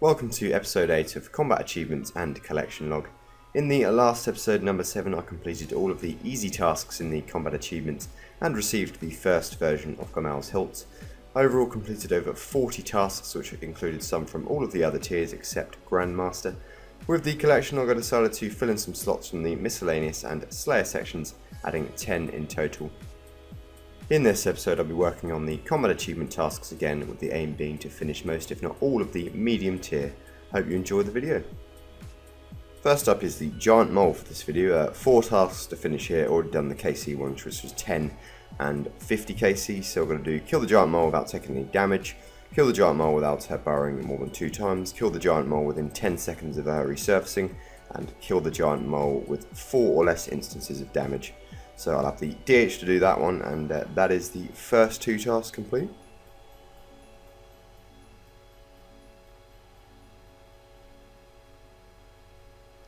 Welcome to episode 8 of Combat Achievements and Collection Log. In the last episode, number 7, I completed all of the easy tasks in the Combat Achievements and received the first version of Gamal's Hilt. I overall completed over 40 tasks, which included some from all of the other tiers except Grandmaster. With the Collection Log, I decided to fill in some slots from the Miscellaneous and Slayer sections, adding 10 in total. In this episode I'll be working on the combat achievement tasks again, with the aim being to finish most if not all of the medium tier. Hope you enjoy the video. First up is the giant mole for this video. 4 tasks to finish here, already done the KC one which was 10 and 50 KC, so we're going to do kill the giant mole without taking any damage, kill the giant mole without burrowing more than 2 times, kill the giant mole within 10 seconds of resurfacing, and kill the giant mole with 4 or less instances of damage. So I'll have the DH to do that one, and that is the first 2 tasks complete.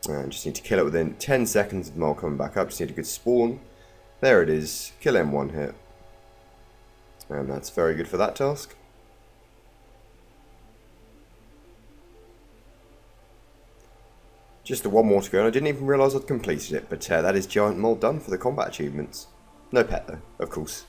And just need to kill it within 10 seconds of the mole coming back up. Just need a good spawn. There it is. Kill him 1 hit. And that's very good for that task. Just the 1 more to go, and I didn't even realise I'd completed it, but that is Giant Mole done for the combat achievements. No pet though, of course.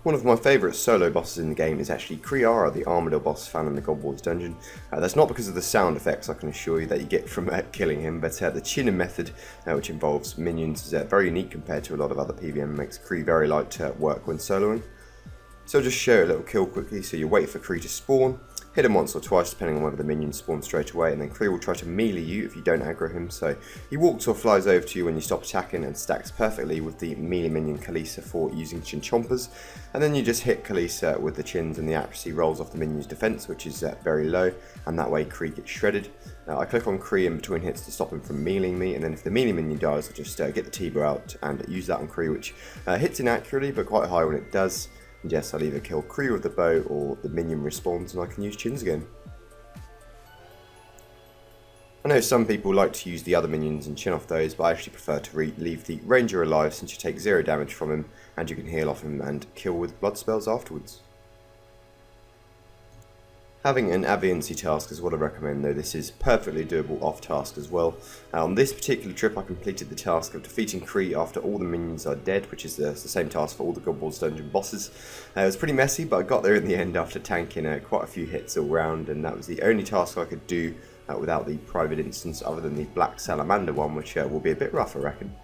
One of my favourite solo bosses in the game is actually Kree'arra, the Armadillo boss found in the God Wars dungeon. That's not because of the sound effects, I can assure you, that you get from killing him, but the chinning method, which involves minions, is very unique compared to a lot of other PvM, and makes Kree very light to work when soloing. So I'll just show a little kill quickly. So you wait for Kree to spawn, hit him once or twice depending on whether the minions spawn straight away, and then Kree will try to melee you if you don't aggro him. So he walks or flies over to you when you stop attacking and stacks perfectly with the melee minion Kalisa for using chin chompers, and then you just hit Kalisa with the chins and the accuracy rolls off the minion's defense, which is very low, and that way Kree gets shredded. I click on Kree in between hits to stop him from meleeing me, and then if the melee minion dies I'll just get the T-bow out and use that on Kree, which hits inaccurately but quite high when it does. And yes, I'll either kill Kree with the bow or the minion respawns and I can use chins again. I know some people like to use the other minions and chin off those, but I actually prefer to leave the ranger alive, since you take 0 damage from him and you can heal off him and kill with blood spells afterwards. Having an Aviancy task is what I recommend, though this is perfectly doable off task as well. On this particular trip I completed the task of defeating Kree after all the minions are dead, which is the same task for all the God Wars dungeon bosses. It was pretty messy, but I got there in the end after tanking quite a few hits all round, and that was the only task I could do without the private instance, other than the Black Salamander one, which will be a bit rough I reckon.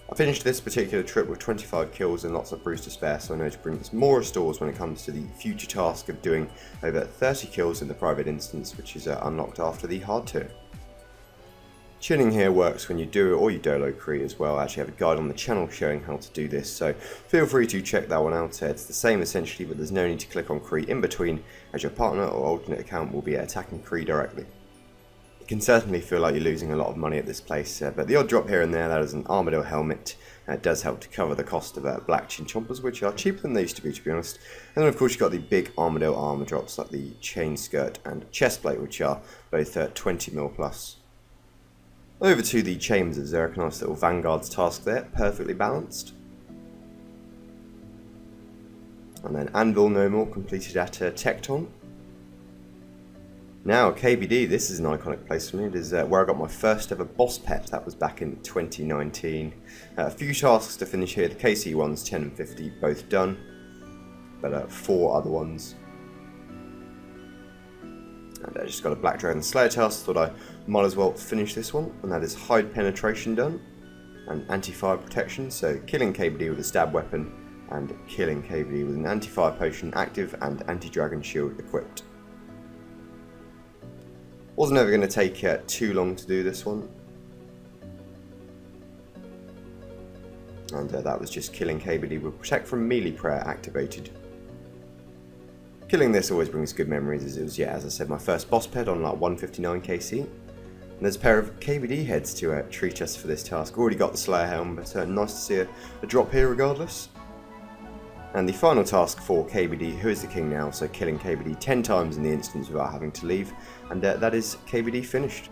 I finished this particular trip with 25 kills and lots of brews to spare, so I know to bring more restores when it comes to the future task of doing over 30 kills in the private instance, which is unlocked after the hard tier. Chinning here works when you do it or you dolo Kree as well. I actually have a guide on the channel showing how to do this, so feel free to check that one out. It's the same essentially, but there's no need to click on Kree in between, as your partner or alternate account will be attacking Kree directly. It can certainly feel like you're losing a lot of money at this place, but the odd drop here and there, that is an Armadillo helmet. It does help to cover the cost of black chin chompers, which are cheaper than they used to be honest. And then of course you've got the big Armadillo armor drops like the chain skirt and chest plate, which are both 20mm plus. Over to the chambers. There, a nice little Vanguard's task there, perfectly balanced. And then Anvil no more, completed at Tecton. Now KBD, this is an iconic place for me. It is where I got my first ever boss pet. That was back in 2019. A few tasks to finish here. The KC ones, 10 and 50, both done. But 4 other ones. And I just got a Black Dragon Slayer task. Thought I might as well finish this one. And that is Hide Penetration done. And Anti-Fire Protection. So killing KBD with a stab weapon. And killing KBD with an Anti-Fire Potion active and Anti-Dragon Shield equipped. Wasn't ever going to take too long to do this one. And that was just killing KBD with Protect from Melee Prayer activated. Killing this always brings good memories, as it was, yeah, as I said, my first boss pet on like 159 KC. And there's a pair of KBD heads to treat us for this task. Already got the Slayer helm, but nice to see a drop here regardless. And the final task for KBD, who is the king now, so killing KBD 10 times in the instance without having to leave, and that is KBD finished.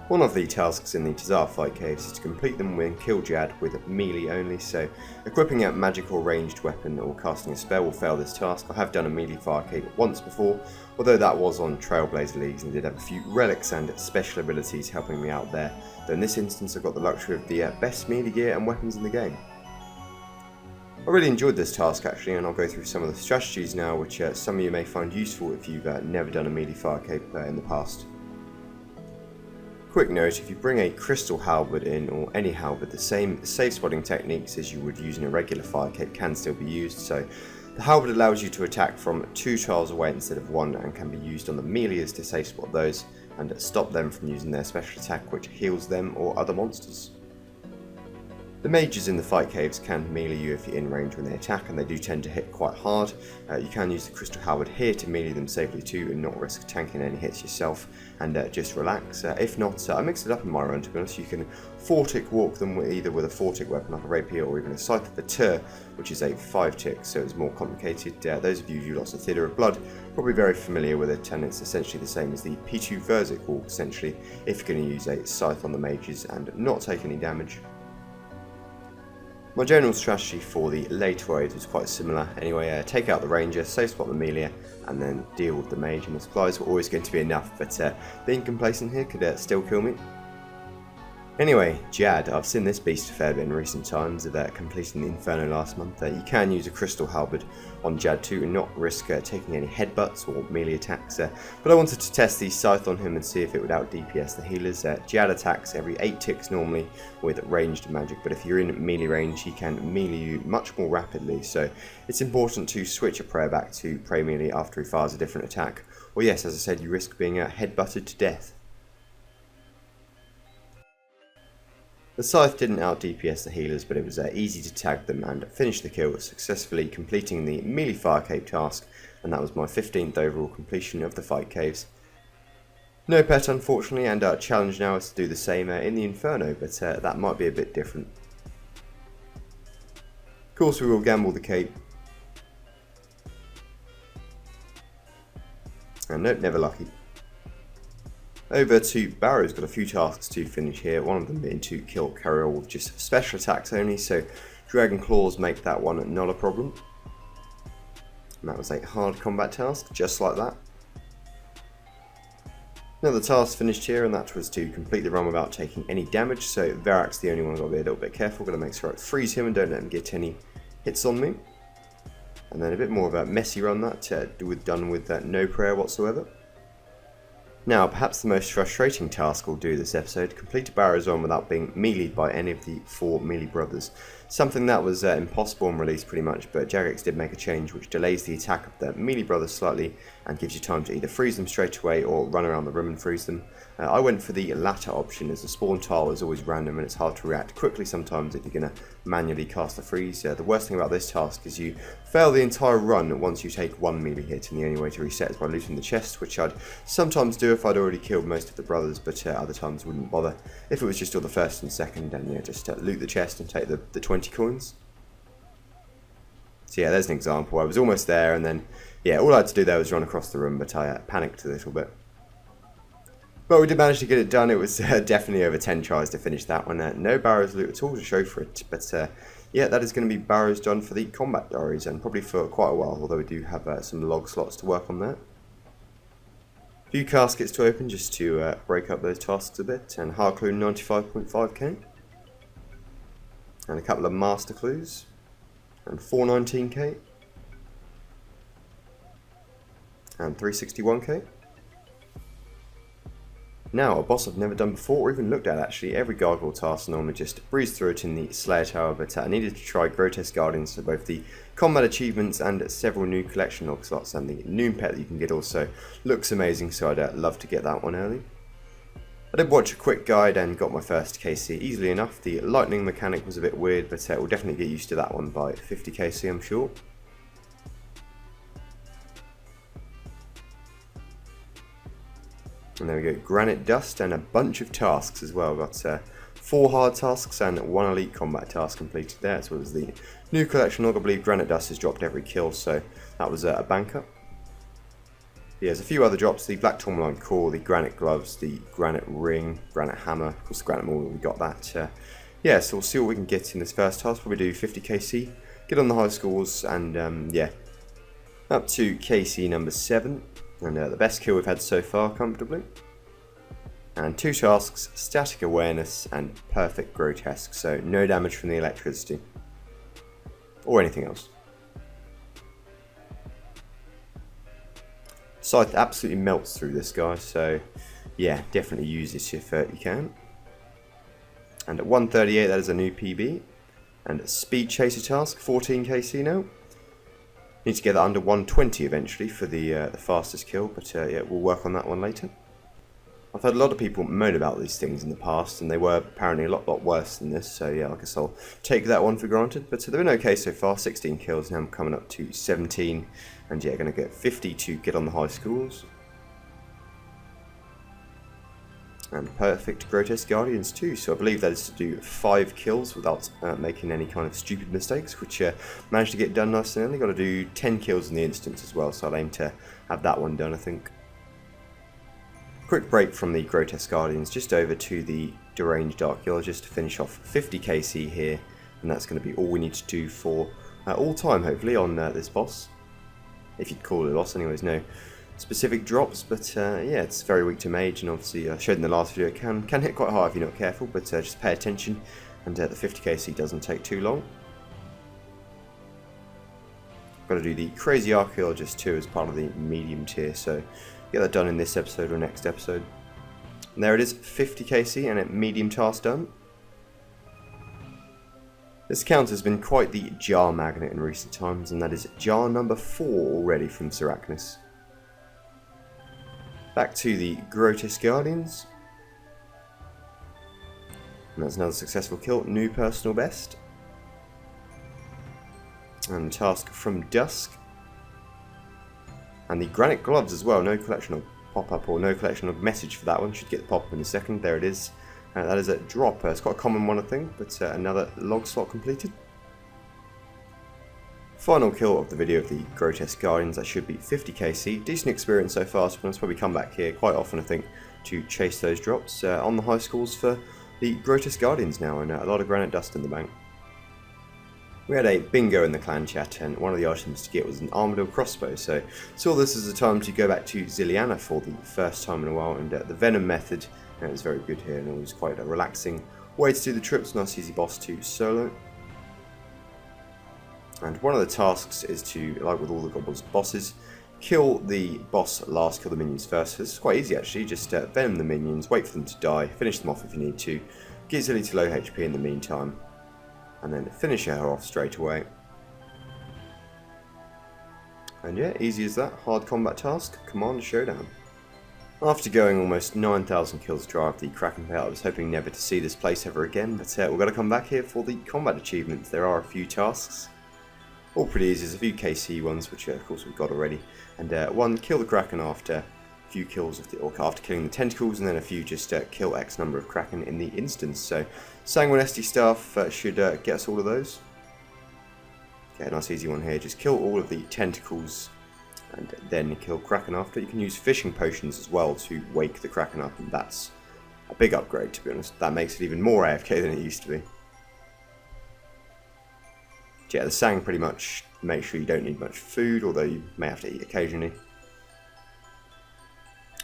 One of the tasks in the Tazar fight caves is to complete them when kill Jad with melee only, so equipping a magic or ranged weapon or casting a spell will fail this task. I have done a melee fire cave once before, although that was on Trailblazer Leagues and did have a few relics and special abilities helping me out there, though in this instance I've got the luxury of the best melee gear and weapons in the game. I really enjoyed this task actually, and I'll go through some of the strategies now which some of you may find useful if you've never done a melee fire cave in the past. Quick note, if you bring a crystal halberd in, or any halberd, the same safe spotting techniques as you would use in a regular fire cape can still be used. So the halberd allows you to attack from 2 tiles away instead of 1 and can be used on the meleeers to safe spot those and stop them from using their special attack which heals them or other monsters. The mages in the fight caves can melee you if you're in range when they attack, and they do tend to hit quite hard. You can use the crystal halberd here to melee them safely too and not risk tanking any hits yourself, and just relax. If not, I mixed it up in my run to be honest. You can 4-tick walk them either with a 4-tick weapon like a rapier or even a scythe of the Tur, which is a 5-tick, so it's more complicated. Those of you who do lots of Theatre of Blood are probably very familiar with it, and it's essentially the same as the P2 Verzic walk essentially, if you're going to use a scythe on the mages and not take any damage. My general strategy for the later waves was quite similar. Anyway, take out the ranger, safe spot the melee, and then deal with the mage, and the supplies were always going to be enough, but being complacent here could still kill me. Anyway, Jad, I've seen this beast a fair bit in recent times of completing the Inferno last month. You can use a crystal halberd on Jad too and not risk taking any headbutts or melee attacks, but I wanted to test the scythe on him and see if it would out DPS the healers. Jad attacks every 8 ticks normally with ranged magic, but if you're in melee range he can melee you much more rapidly, so it's important to switch a prayer back to pray melee after he fires a different attack, or yes, as I said, you risk being headbutted to death. The scythe didn't out DPS the healers, but it was easy to tag them and finish the kill, successfully completing the melee fire cave task, and that was my 15th overall completion of the fight caves. No pet unfortunately, and our challenge now is to do the same in the Inferno, but that might be a bit different. Of course we will gamble the cape. And nope, never lucky. Over to Barrows, got a few tasks to finish here, one of them being to kill Kree'arra with just special attacks only, so Dragon Claws make that one not a problem. And that was a hard combat task, just like that. Another task finished here, and that was to complete the run without taking any damage, so Varroc's the only one I've got to be a little bit careful, got to make sure I freeze him and don't let him get any hits on me. And then a bit more of a messy run that, done with no prayer whatsoever. Now, perhaps the most frustrating task we'll do this episode, complete a Barrows run without being meleeed by any of the 4 melee brothers. Something that was impossible on release pretty much, but Jagex did make a change which delays the attack of the melee brothers slightly and gives you time to either freeze them straight away or run around the room and freeze them. I went for the latter option as the spawn tile is always random and it's hard to react quickly sometimes if you're going to manually cast a freeze. The worst thing about this task is you fail the entire run once you take 1 melee hit, and the only way to reset is by looting the chest, which I'd sometimes do if I'd already killed most of the brothers, but other times wouldn't bother. If it was just all the first and second, then yeah, just loot the chest and take the 20 coins. So yeah, there's an example. I was almost there, and then yeah, all I had to do there was run across the room, but I panicked a little bit. But we did manage to get it done. It was definitely over 10 tries to finish that one. No Barrows loot at all to show for it, but yeah, that is going to be Barrows done for the Combat Diaries, and probably for quite a while, although we do have some log slots to work on there. A few caskets to open just to break up those tasks a bit, and hard clue 95.5k. And a couple of master clues, and 419k, and 361k. Now, a boss I've never done before or even looked at actually. Every gargoyle task normally just breeze through it in the Slayer Tower, but I needed to try Grotesque Guardians for both the combat achievements and several new collection log slots, and the noon pet that you can get also looks amazing, so I'd love to get that one early. I did watch a quick guide and got my first KC easily enough. The lightning mechanic was a bit weird, but we'll definitely get used to that one by 50 KC I'm sure. And there we go, granite dust and a bunch of tasks as well. Got 4 hard tasks and 1 elite combat task completed there, as well as the new collection log. I believe granite dust has dropped every kill, so that was a banker. Yeah, there's a few other drops, the Black Tourmaline Core, the Granite Gloves, the Granite Ring, Granite Hammer, of course the Granite Maul, we got that. Yeah, so we'll see what we can get in this first task, probably do 50 KC, get on the high scores, and yeah, up to KC number 7, and the best kill we've had so far, comfortably. And 2 tasks, Static Awareness and Perfect Grotesque, so no damage from the electricity, or anything else. Scythe absolutely melts through this guy, so yeah, definitely use this if you can. And at 138, that is a new PB. And a Speed Chaser task, 14 KC now. Need to get that under 120 eventually for the fastest kill, but yeah, we'll work on that one later. I've had a lot of people moan about these things in the past, and they were apparently a lot worse than this, so yeah, I guess I'll take that one for granted. But they've been okay so far, 16 kills, now I'm coming up to 17, and yeah, going to get 50 to get on the high scores. And Perfect Grotesque Guardians too, so I believe that is to do 5 kills without making any kind of stupid mistakes, which managed to get done nice and early. Got to do 10 kills in the instance as well, so I'll aim to have that one done, I think. Quick break from the Grotesque Guardians, just over to the Deranged Archaeologist to finish off 50 KC here, and that's going to be all we need to do for all time, hopefully, on this boss. If you'd call it a boss, anyways, no specific drops, but yeah, it's very weak to mage, and obviously I showed in the last video it can hit quite high if you're not careful, but just pay attention, and the 50 KC doesn't take too long. Got to do the Crazy Archaeologist too as part of the medium tier, so get that done in this episode or next episode. And there it is, 50 KC and a medium task done. This count has been quite the jar magnet in recent times, and that is jar number 4 already from Cerberus. Back to the Grotesque Guardians. And that's another successful kill, new personal best. And task from Dusk. And the Granite Gloves as well, no collection of pop-up or no collection of message for that one, should get the pop-up in a second, there it is. That is a drop, it's quite a common one I think, but another log slot completed. Final kill of the video of the Grotesque Guardians, that should be 50 KC, decent experience so far, so I'll probably come back here quite often I think to chase those drops on the high scores for the Grotesque Guardians now, and a lot of granite dust in the bank. We had a bingo in the clan chat, and one of the items to get was an Armadillo crossbow, so saw this as a time to go back to Zilyana for the first time in a while, and the Venom method was very good here, and it was quite a relaxing way to do the trips, nice easy boss to solo. And one of the tasks is to, like with all the goblins bosses, kill the boss last, kill the minions first. So this is quite easy actually, just venom the minions, wait for them to die, finish them off if you need to, get Zilly to low HP in the meantime, and then finish her off straight away. And yeah, easy as that, hard combat task, Commander Showdown. After going almost 9,000 kills dry of the Kraken pit, I was hoping never to see this place ever again, but we've got to come back here for the combat achievements. There are a few tasks, all pretty easy, there's a few KC ones, which of course we've got already, and one, kill the Kraken after a few kills of or after killing the tentacles, and then a few just kill X number of Kraken in the instance. So Sanguinesti stuff should get us all of those. Okay, nice easy one here, just kill all of the tentacles and then kill Kraken after. You can use fishing potions as well to wake the Kraken up, and that's a big upgrade to be honest. That makes it even more AFK than it used to be. Yeah, the Sang pretty much make sure you don't need much food, although you may have to eat occasionally.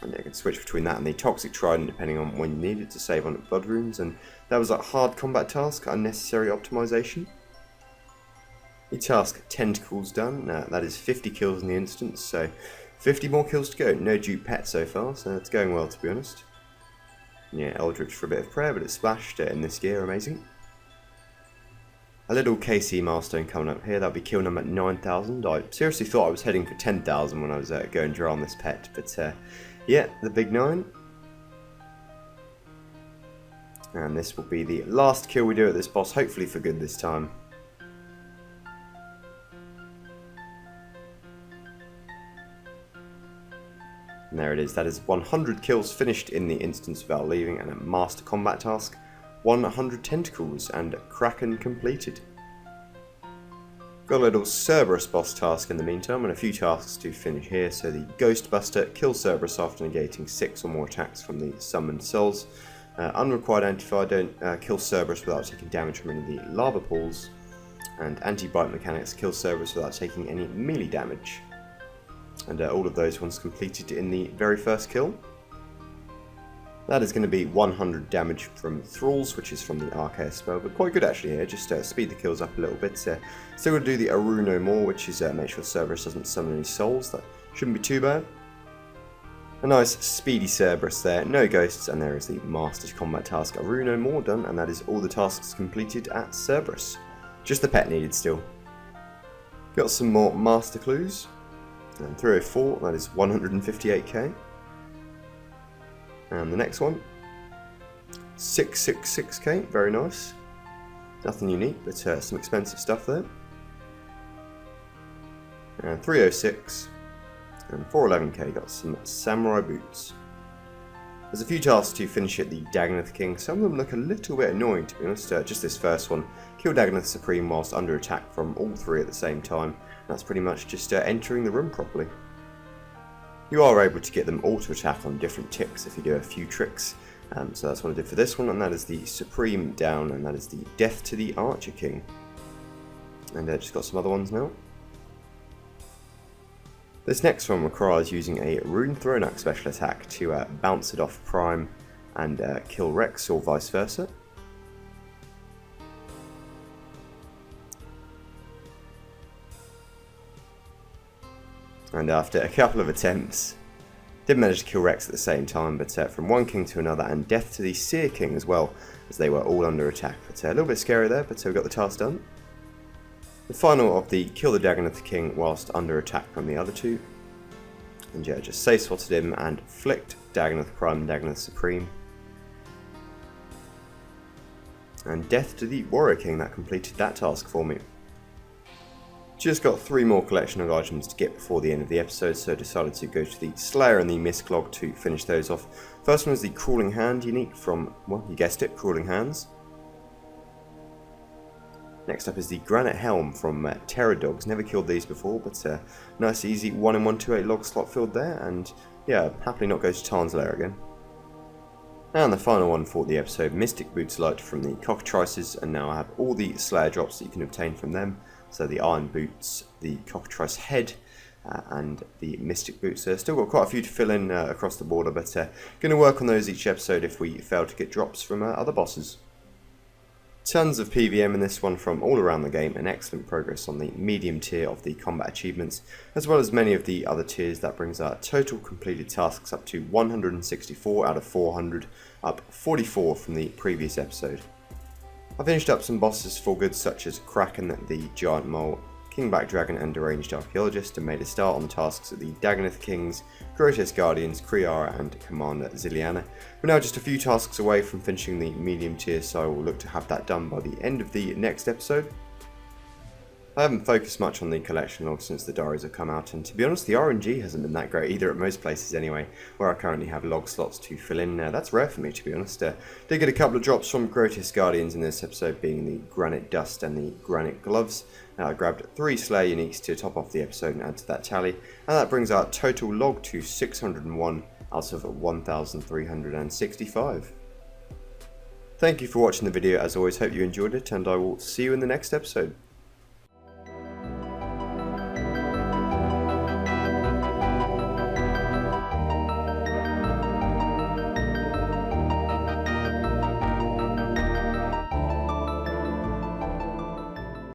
And you can switch between that and the Toxic Trident depending on when you need it to save on blood runes, and that was a hard combat task, unnecessary optimization. The task Tentacles done, that is 50 kills in the instance, so 50 more kills to go. No dupe pet so far, so it's going well to be honest. Yeah, Eldritch for a bit of prayer, but it's splashed in this gear, amazing. A little KC milestone coming up here, that'll be kill number 9,000. I seriously thought I was heading for 10,000 when I was going dry on this pet, but yeah, the big 9. And this will be the last kill we do at this boss, hopefully for good this time. And there it is, that is 100 kills finished in the instance without leaving, and a master combat task. 100 tentacles and Kraken completed. Got a little Cerberus boss task in the meantime, and a few tasks to finish here. So the Ghostbuster, kill Cerberus after negating 6 or more attacks from the summoned souls. Unrequired anti-fire, don't kill Cerberus without taking damage from any of the lava pools. And anti-bite mechanics, kill Cerberus without taking any melee damage. And all of those ones completed in the very first kill. That is going to be 100 damage from Thralls, which is from the Archaeologist spell, but quite good actually here, just speed the kills up a little bit. Still going to do the Aru no more, which is make sure Cerberus doesn't summon any souls. That shouldn't be too bad. A nice speedy Cerberus there, no ghosts, and there is the Master's Combat task Aru no more done, and that is all the tasks completed at Cerberus. Just the pet needed still. Got some more Master Clues, and 304, that is 158k. And the next one, 666k, very nice. Nothing unique, but some expensive stuff there. And 306, and 411k, got some samurai boots. There's a few tasks to finish at the Dagannoth Kings. Some of them look a little bit annoying, to be honest. Just this first one, kill Dagannoth Supreme whilst under attack from all 3 at the same time. That's pretty much just entering the room properly. You are able to get them auto attack on different ticks if you do a few tricks. So that's what I did for this one, and that is the Supreme down, and that is the Death to the Archer King. And just got some other ones now. This next one requires using a Rune Thronax special attack to bounce it off Prime and kill Rex, or vice versa. And after a couple of attempts, did manage to kill Rex at the same time, but from one king to another, and death to the Seer King as well, as they were all under attack. But a little bit scary there, but we got the task done. The final of the kill the Dagannoth King whilst under attack from the other 2. And yeah, just safe spotted him and flicked Dagannoth Prime and Dagannoth Supreme. And death to the Warrior King, that completed that task for me. Just got 3 more collection of items to get before the end of the episode, so I decided to go to the Slayer and the Mistclog to finish those off. First one is the Crawling Hand unique from, well, you guessed it, Crawling Hands. Next up is the Granite Helm from Terror Dogs. Never killed these before, but nice easy 1 in 128 log slot filled there, and yeah, happily not go to Tarn's Lair again. And the final one for the episode, Mystic Boots Light from the Cockatrices, and now I have all the Slayer drops that you can obtain from them. So the Iron Boots, the Cockatrice Head, and the Mystic Boots. Still got quite a few to fill in across the border, but going to work on those each episode if we fail to get drops from other bosses. Tons of PVM in this one from all around the game, and excellent progress on the medium tier of the combat achievements, as well as many of the other tiers. That brings our total completed tasks up to 164 out of 400, up 44 from the previous episode. I finished up some bosses for good, such as Kraken, the Giant Mole, Kingback Dragon and Deranged Archaeologist, and made a start on tasks at the Dagannoth Kings, Grotesque Guardians, Kree'arra and Commander Zilyana. We're now just a few tasks away from finishing the medium tier, so I will look to have that done by the end of the next episode. I haven't focused much on the collection log since the diaries have come out, and to be honest, the RNG hasn't been that great either at most places anyway, where I currently have log slots to fill in. That's rare for me, to be honest. Did get a couple of drops from Grotesque Guardians in this episode, being the Granite Dust and the Granite Gloves. I grabbed 3 Slayer uniques to top off the episode and add to that tally, and that brings our total log to 601 out of 1,365. Thank you for watching the video. As always, hope you enjoyed it, and I will see you in the next episode.